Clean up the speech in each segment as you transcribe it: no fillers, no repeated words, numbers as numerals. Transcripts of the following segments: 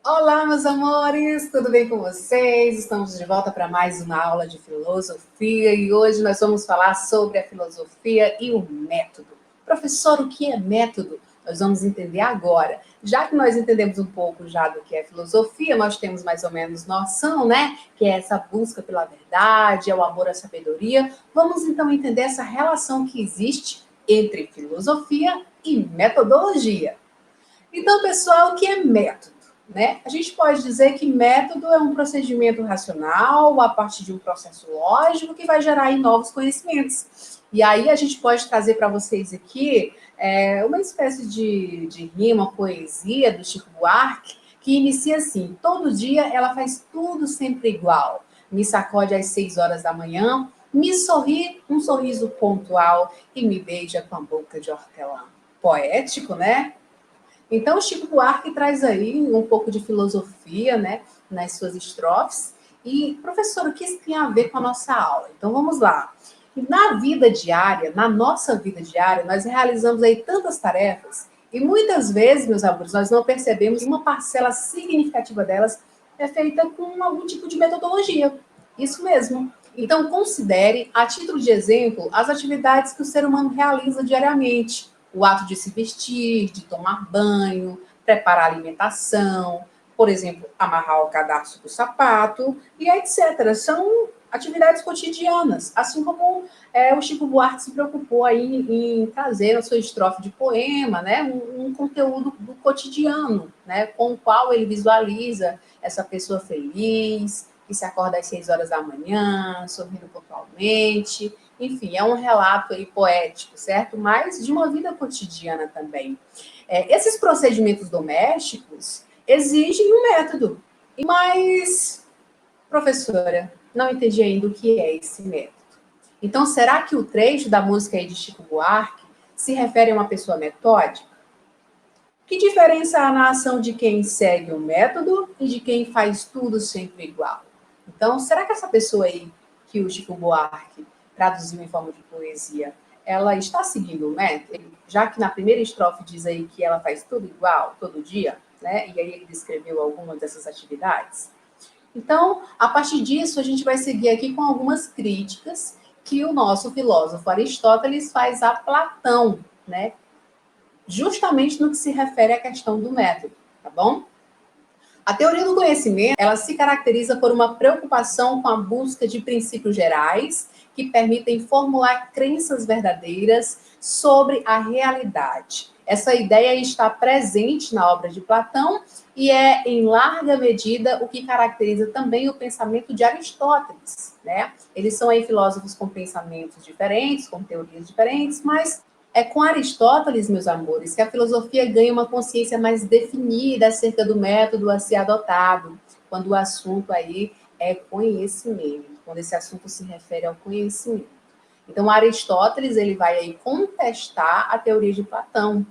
Olá, meus amores, tudo bem com vocês? Estamos de volta para mais uma aula de filosofia e hoje nós vamos falar sobre a filosofia e o método. Professor, o que é método? Nós vamos entender agora. Já que nós entendemos um pouco já do que é filosofia, nós temos mais ou menos noção, né? Que é essa busca pela verdade, é o amor à sabedoria. Vamos então entender essa relação que existe entre filosofia e metodologia. Então, pessoal, o que é método? Né? A gente pode dizer que método é um procedimento racional a partir de um processo lógico que vai gerar aí novos conhecimentos. E aí a gente pode trazer para vocês aqui uma espécie de rima, poesia do Chico Buarque, que inicia assim: todo dia ela faz tudo sempre igual. Me sacode às 6 horas da manhã, me sorri um sorriso pontual e me beija com a boca de hortelã. Poético, né? Então, o Chico Buarque traz aí um pouco de filosofia, né, nas suas estrofes. E, professor, o que isso tem a ver com a nossa aula? Então, vamos lá. Na vida diária, na nossa vida diária, nós realizamos aí tantas tarefas e muitas vezes, meus amores, nós não percebemos que uma parcela significativa delas é feita com algum tipo de metodologia. Isso mesmo. Então, considere, a título de exemplo, as atividades que o ser humano realiza diariamente. O ato de se vestir, de tomar banho, preparar a alimentação, por exemplo, amarrar o cadarço do sapato e etc. São atividades cotidianas, assim como o Chico Buarque se preocupou aí em trazer na sua estrofe de poema, né, um conteúdo do cotidiano, né, com o qual ele visualiza essa pessoa feliz, que se acorda às 6 horas da manhã, sorrindo pontualmente. Enfim, é um relato aí poético, certo? Mas de uma vida cotidiana também. Esses procedimentos domésticos exigem um método. Mas, professora, não entendi ainda o que é esse método. Então, será que o trecho da música aí de Chico Buarque se refere a uma pessoa metódica? Que diferença há na ação de quem segue o método e de quem faz tudo sempre igual? Então, será que essa pessoa aí que o Chico Buarque traduziu em forma de poesia, ela está seguindo o método? Já que na primeira estrofe diz aí que ela faz tudo igual, todo dia, né? E aí ele descreveu algumas dessas atividades. Então, a partir disso, a gente vai seguir aqui com algumas críticas que o nosso filósofo Aristóteles faz a Platão, né? Justamente no que se refere à questão do método, tá bom? A teoria do conhecimento, ela se caracteriza por uma preocupação com a busca de princípios gerais que permitem formular crenças verdadeiras sobre a realidade. Essa ideia está presente na obra de Platão e é, em larga medida, o que caracteriza também o pensamento de Aristóteles, né? Eles são aí filósofos com pensamentos diferentes, com teorias diferentes, mas é com Aristóteles, meus amores, que a filosofia ganha uma consciência mais definida acerca do método a ser adotado, quando o assunto aí é conhecimento, quando esse assunto se refere ao conhecimento. Então, Aristóteles ele vai aí contestar a teoria de Platão.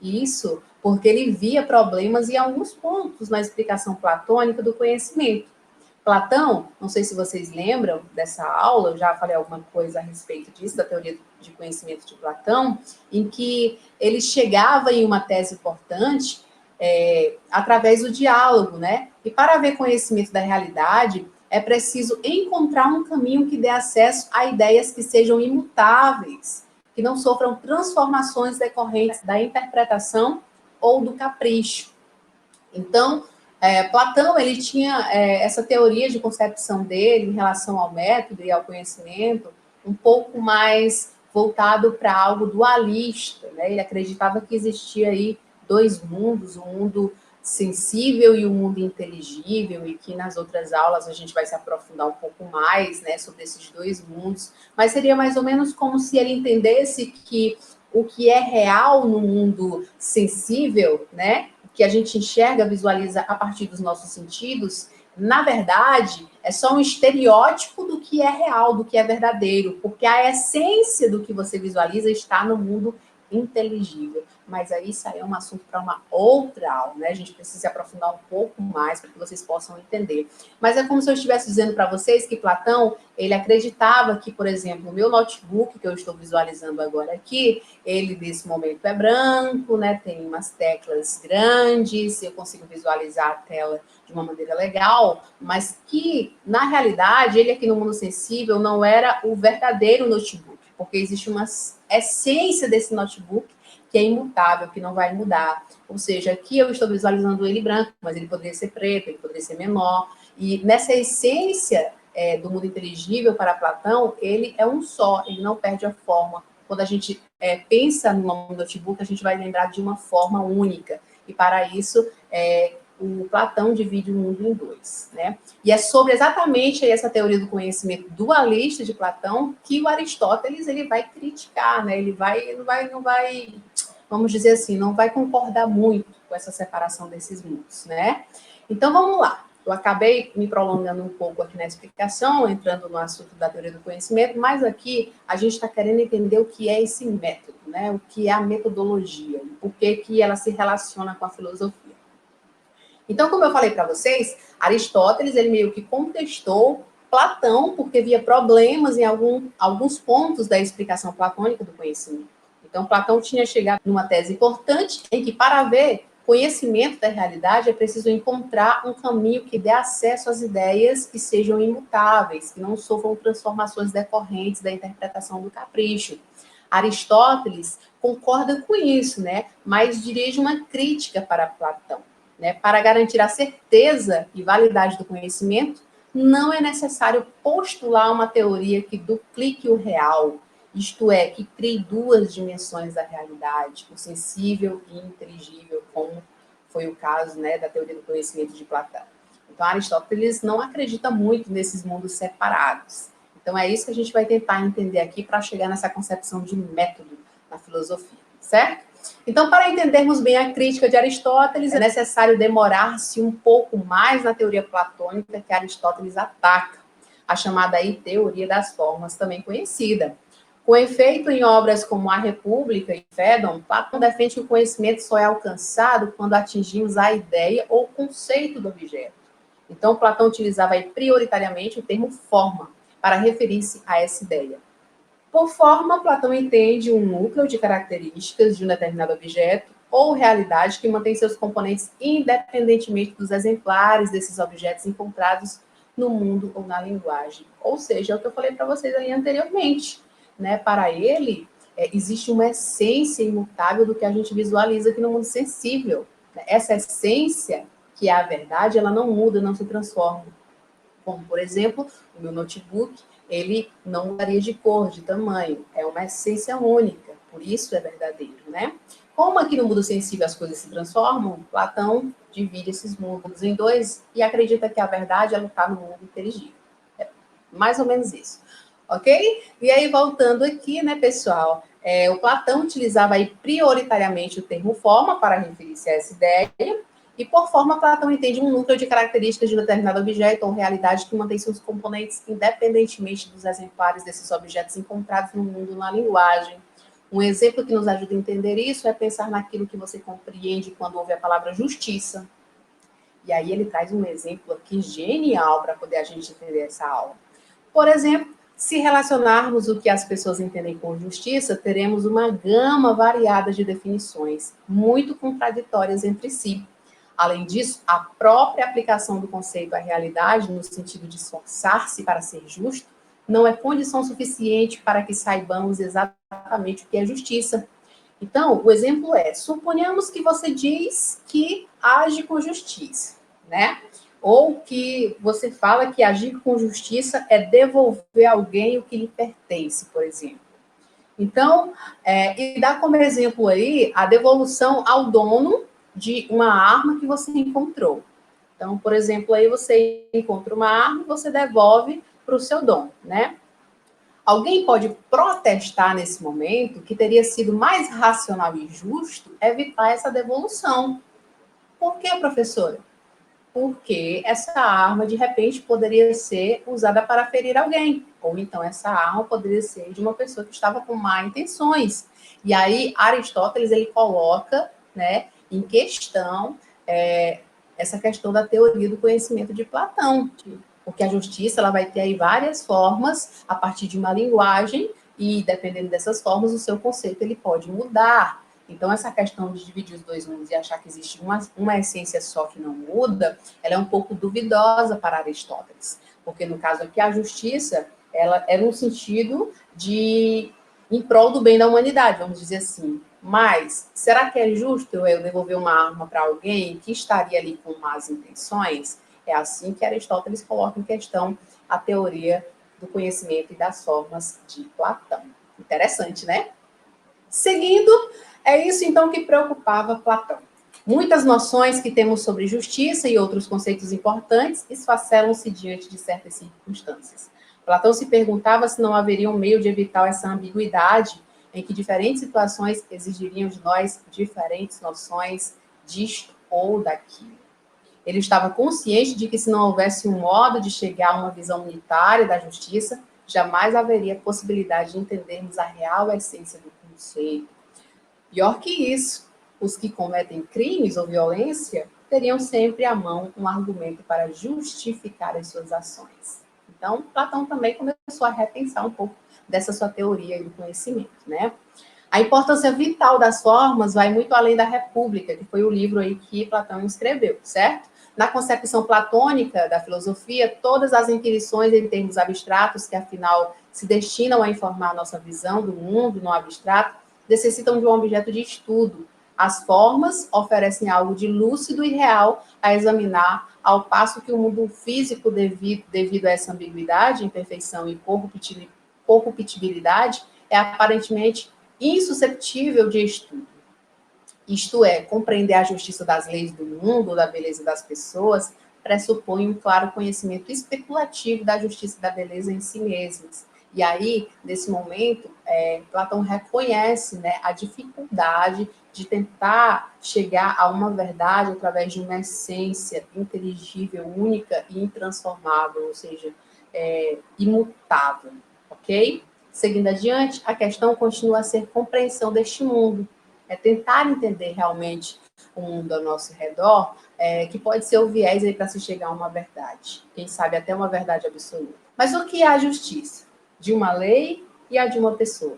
Isso porque ele via problemas em alguns pontos na explicação platônica do conhecimento. Platão, não sei se vocês lembram dessa aula, eu já falei alguma coisa a respeito disso, da teoria de conhecimento de Platão, em que ele chegava em uma tese importante através do diálogo, né? E para haver conhecimento da realidade, é preciso encontrar um caminho que dê acesso a ideias que sejam imutáveis, que não sofram transformações decorrentes da interpretação ou do capricho. Então, Platão ele tinha essa teoria de concepção dele em relação ao método e ao conhecimento um pouco mais voltado para algo dualista, né? Ele acreditava que existia aí dois mundos, um mundo sensível e um mundo inteligível, e que nas outras aulas a gente vai se aprofundar um pouco mais, né, sobre esses dois mundos, mas seria mais ou menos como se ele entendesse que o que é real no mundo sensível, né, que a gente enxerga, visualiza a partir dos nossos sentidos, na verdade, é só um estereótipo do que é real, do que é verdadeiro, porque a essência do que você visualiza está no mundo inteligível. Mas aí isso aí é um assunto para uma outra aula, né? A gente precisa se aprofundar um pouco mais para que vocês possam entender. Mas é como se eu estivesse dizendo para vocês que Platão, ele acreditava que, por exemplo, o meu notebook, que eu estou visualizando agora aqui, ele nesse momento é branco, né? Tem umas teclas grandes, eu consigo visualizar a tela de uma maneira legal, mas que, na realidade, ele aqui no mundo sensível não era o verdadeiro notebook, porque existe uma essência desse notebook que é imutável, que não vai mudar. Ou seja, aqui eu estou visualizando ele branco, mas ele poderia ser preto, ele poderia ser menor. E nessa essência do mundo inteligível para Platão, ele é um só, ele não perde a forma. Quando a gente pensa no notebook, a gente vai lembrar de uma forma única. E para isso, o Platão divide o mundo em dois, né? E é sobre exatamente essa teoria do conhecimento dualista de Platão que o Aristóteles ele vai criticar, né? Ele não vai, vamos dizer assim, não vai concordar muito com essa separação desses mundos, né? Então vamos lá. Eu acabei me prolongando um pouco aqui na explicação, entrando no assunto da teoria do conhecimento, mas aqui a gente está querendo entender o que é esse método, né? O que é a metodologia, por que ela se relaciona com a filosofia. Então, como eu falei para vocês, Aristóteles ele meio que contestou Platão porque via problemas em alguns pontos da explicação platônica do conhecimento. Então, Platão tinha chegado numa tese importante em que, para haver conhecimento da realidade, é preciso encontrar um caminho que dê acesso às ideias que sejam imutáveis, que não sofram transformações decorrentes da interpretação do capricho. Aristóteles concorda com isso, né? Mas dirige uma crítica para Platão. Né? Para garantir a certeza e validade do conhecimento, não é necessário postular uma teoria que duplique o real, isto é, que crie duas dimensões da realidade, o sensível e inteligível, como foi o caso, né, da teoria do conhecimento de Platão. Então, Aristóteles não acredita muito nesses mundos separados. Então, é isso que a gente vai tentar entender aqui para chegar nessa concepção de método na filosofia, certo? Então, para entendermos bem a crítica de Aristóteles, é necessário demorar-se um pouco mais na teoria platônica que Aristóteles ataca, a chamada aí teoria das formas, também conhecida. Com efeito, em obras como A República e Fédon, Platão defende que o conhecimento só é alcançado quando atingimos a ideia ou o conceito do objeto. Então, Platão utilizava aí prioritariamente o termo forma para referir-se a essa ideia. Por forma, Platão entende um núcleo de características de um determinado objeto ou realidade que mantém seus componentes independentemente dos exemplares desses objetos encontrados no mundo ou na linguagem. Ou seja, é o que eu falei para vocês aí anteriormente, né? Para ele, existe uma essência imutável do que a gente visualiza aqui no mundo sensível. Essa essência, que é a verdade, ela não muda, não se transforma. Como, por exemplo, o meu notebook, ele não mudaria de cor, de tamanho. É uma essência única, por isso é verdadeiro, né? Como aqui no mundo sensível as coisas se transformam, Platão divide esses mundos em dois e acredita que a verdade ela está no mundo inteligível. É mais ou menos isso, ok? E aí, voltando aqui, né, pessoal, o Platão utilizava aí prioritariamente o termo forma para referir-se a essa ideia, e por forma, Platão entende um núcleo de características de um determinado objeto ou realidade que mantém seus componentes independentemente dos exemplares desses objetos encontrados no mundo na linguagem. Um exemplo que nos ajuda a entender isso é pensar naquilo que você compreende quando ouve a palavra justiça. E aí ele traz um exemplo aqui genial para poder a gente entender essa aula. Por exemplo, se relacionarmos o que as pessoas entendem por justiça, teremos uma gama variada de definições, muito contraditórias entre si. Além disso, a própria aplicação do conceito à realidade, no sentido de esforçar-se para ser justo, não é condição suficiente para que saibamos exatamente o que é justiça. Então, o exemplo é, suponhamos que você diz que age com justiça, né? Ou que você fala que agir com justiça é devolver a alguém o que lhe pertence, por exemplo. Então, e dá como exemplo aí a devolução ao dono de uma arma que você encontrou. Então, por exemplo, aí você encontra uma arma e você devolve para o seu dono, né? Alguém pode protestar nesse momento que teria sido mais racional e justo evitar essa devolução. Por quê, professora? porque essa arma, de repente, poderia ser usada para ferir alguém, ou então essa arma poderia ser de uma pessoa que estava com má intenções. E aí, Aristóteles, ele coloca, né, em questão essa questão da teoria do conhecimento de Platão, porque a justiça ela vai ter aí várias formas a partir de uma linguagem e, dependendo dessas formas, o seu conceito ele pode mudar. Então, essa questão de dividir os dois mundos e achar que existe uma essência só que não muda, ela é um pouco duvidosa para Aristóteles. Porque, no caso aqui, a justiça, ela é no sentido de em prol do bem da humanidade, vamos dizer assim. Mas, será que é justo eu devolver uma arma para alguém que estaria ali com más intenções? É assim que Aristóteles coloca em questão a teoria do conhecimento e das formas de Platão. Interessante, né? Seguindo, é isso então que preocupava Platão. Muitas noções que temos sobre justiça e outros conceitos importantes esfacelam-se diante de certas circunstâncias. Platão se perguntava se não haveria um meio de evitar essa ambiguidade em que diferentes situações exigiriam de nós diferentes noções disto ou daquilo. Ele estava consciente de que se não houvesse um modo de chegar a uma visão unitária da justiça, jamais haveria possibilidade de entendermos a real essência do conceito. Pior que isso, os que cometem crimes ou violência teriam sempre à mão um argumento para justificar as suas ações. Então, Platão também começou a repensar um pouco dessa sua teoria do conhecimento, né? A importância vital das formas vai muito além da República, que foi o livro aí que Platão escreveu, certo? Na concepção platônica da filosofia, todas as inquirições em termos abstratos, que afinal se destinam a informar a nossa visão do mundo no abstrato, necessitam de um objeto de estudo. As formas oferecem algo de lúcido e real a examinar, ao passo que o mundo físico, devido a essa ambiguidade, imperfeição e corruptibilidade, é aparentemente insusceptível de estudo. Isto é, compreender a justiça das leis do mundo, da beleza das pessoas, pressupõe um claro conhecimento especulativo da justiça e da beleza em si mesmas. E aí, nesse momento, Platão reconhece, né, a dificuldade de tentar chegar a uma verdade através de uma essência inteligível, única e intransformável, ou seja, imutável, ok? Seguindo adiante, a questão continua a ser compreensão deste mundo, é tentar entender realmente o mundo ao nosso redor, que pode ser o viés aí para se chegar a uma verdade, quem sabe até uma verdade absoluta. Mas o que é a justiça? De uma lei e a de uma pessoa.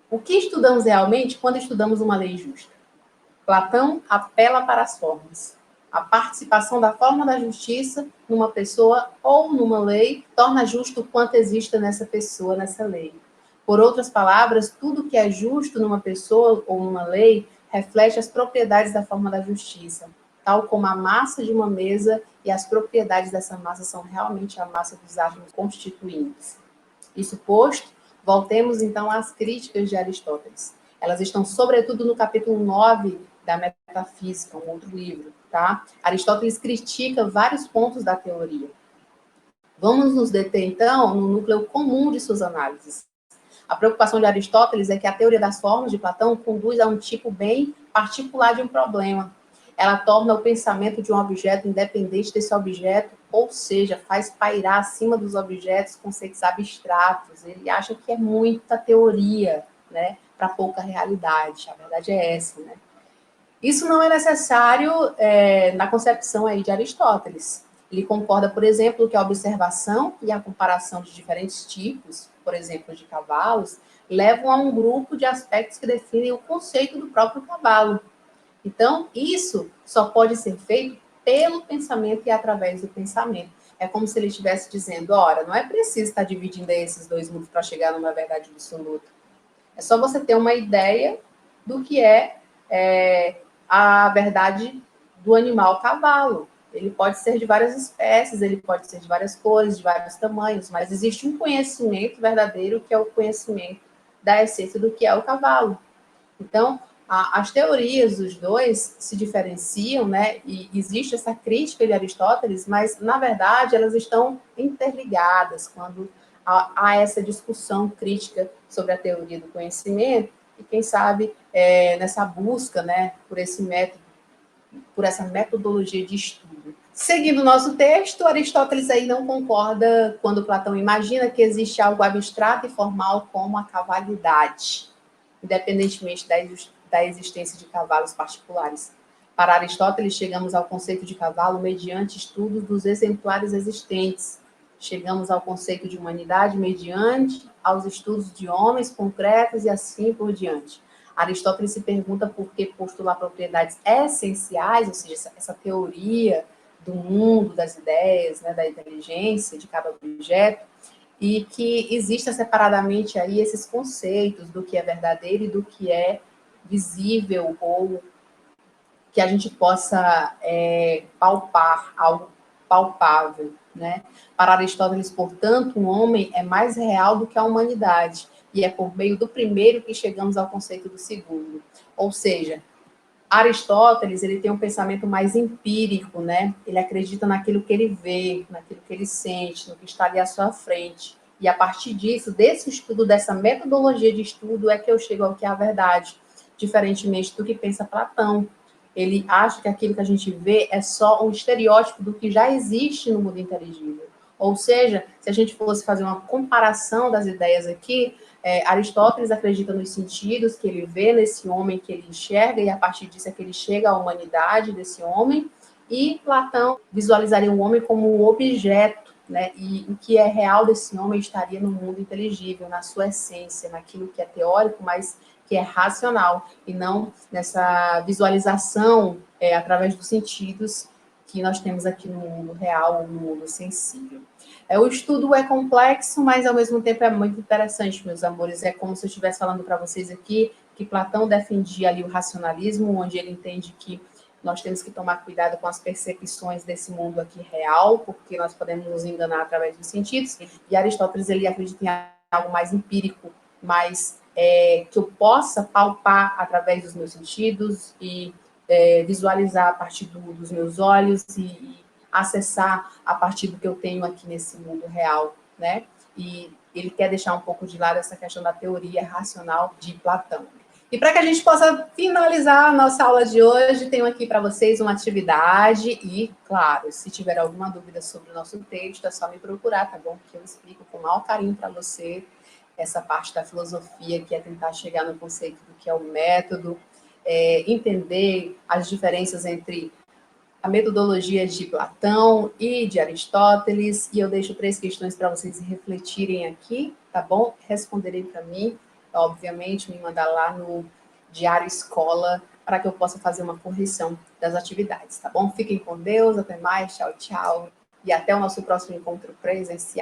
O que estudamos realmente quando estudamos uma lei justa? Platão apela para as formas. A participação da forma da justiça numa pessoa ou numa lei torna justo o quanto exista nessa pessoa, nessa lei. Por outras palavras, tudo que é justo numa pessoa ou numa lei reflete as propriedades da forma da justiça, tal como a massa de uma mesa e as propriedades dessa massa são realmente a massa dos átomos constituintes. Isso posto, voltemos então às críticas de Aristóteles. Elas estão sobretudo no capítulo 9 da Metafísica, um outro livro, tá? Aristóteles critica vários pontos da teoria. Vamos nos deter, então, no núcleo comum de suas análises. A preocupação de Aristóteles é que a teoria das formas de Platão conduz a um tipo bem particular de um problema. Ela torna o pensamento de um objeto independente desse objeto, ou seja, faz pairar acima dos objetos conceitos abstratos. Ele acha que é muita teoria, né, para pouca realidade. A verdade é essa, né? Isso não é necessário na concepção aí de Aristóteles. Ele concorda, por exemplo, que a observação e a comparação de diferentes tipos, por exemplo, de cavalos, levam a um grupo de aspectos que definem o conceito do próprio cavalo. Então, isso só pode ser feito pelo pensamento e através do pensamento. É como se ele estivesse dizendo, ora, não é preciso estar dividindo esses dois mundos para chegar numa verdade absoluta. É só você ter uma ideia do que é a verdade do animal cavalo. Ele pode ser de várias espécies, ele pode ser de várias cores, de vários tamanhos, mas existe um conhecimento verdadeiro que é o conhecimento da essência do que é o cavalo. Então, as teorias dos dois se diferenciam, né? E existe essa crítica de Aristóteles, mas, na verdade, elas estão interligadas quando há essa discussão crítica sobre a teoria do conhecimento e, quem sabe, nessa busca, né, por esse método, por essa metodologia de estudo. Seguindo o nosso texto, Aristóteles aí não concorda quando Platão imagina que existe algo abstrato e formal como a cavalidade, independentemente da existência de cavalos particulares. Para Aristóteles, chegamos ao conceito de cavalo mediante estudos dos exemplares existentes. Chegamos ao conceito de humanidade mediante aos estudos de homens concretos e assim por diante. Aristóteles se pergunta por que postular propriedades essenciais, ou seja, essa teoria do mundo, das ideias, né, da inteligência de cada objeto, e que exista separadamente aí esses conceitos do que é verdadeiro e do que é visível ou que a gente possa palpar, algo palpável, né? Para Aristóteles, portanto, um homem é mais real do que a humanidade, e é por meio do primeiro que chegamos ao conceito do segundo. Ou seja, Aristóteles, ele tem um pensamento mais empírico, né? Ele acredita naquilo que ele vê, naquilo que ele sente, no que está ali à sua frente. E a partir disso, desse estudo, dessa metodologia de estudo, é que eu chego ao que é a verdade, diferentemente do que pensa Platão. Ele acha que aquilo que a gente vê é só um estereótipo do que já existe no mundo inteligível. Ou seja, se a gente fosse fazer uma comparação das ideias aqui, Aristóteles acredita nos sentidos que ele vê nesse homem, que ele enxerga, e a partir disso é que ele chega à humanidade desse homem, e Platão visualizaria o homem como um objeto, né? E o que é real desse homem estaria no mundo inteligível, na sua essência, naquilo que é teórico, mas que é racional, e não nessa visualização através dos sentidos que nós temos aqui no mundo real, no mundo sensível. O estudo é complexo, mas ao mesmo tempo é muito interessante, meus amores. É como se eu estivesse falando para vocês aqui que Platão defendia ali o racionalismo, onde ele entende que nós temos que tomar cuidado com as percepções desse mundo aqui real, porque nós podemos nos enganar através dos sentidos. E Aristóteles, ele acredita em algo mais empírico, mais que eu possa palpar através dos meus sentidos e visualizar a partir dos meus olhos e acessar a partir do que eu tenho aqui nesse mundo real, né? E ele quer deixar um pouco de lado essa questão da teoria racional de Platão. E para que a gente possa finalizar a nossa aula de hoje, tenho aqui para vocês uma atividade e, claro, se tiver alguma dúvida sobre o nosso texto, é só me procurar, tá bom? Que eu explico com o maior carinho para você essa parte da filosofia, que é tentar chegar no conceito do que é o método, entender as diferenças entre a metodologia de Platão e de Aristóteles, e eu deixo 3 questões para vocês refletirem aqui, tá bom? Responderem para mim, obviamente, me mandar lá no Diário Escola, para que eu possa fazer uma correção das atividades, tá bom? Fiquem com Deus, até mais, tchau, tchau, e até o nosso próximo encontro presencial.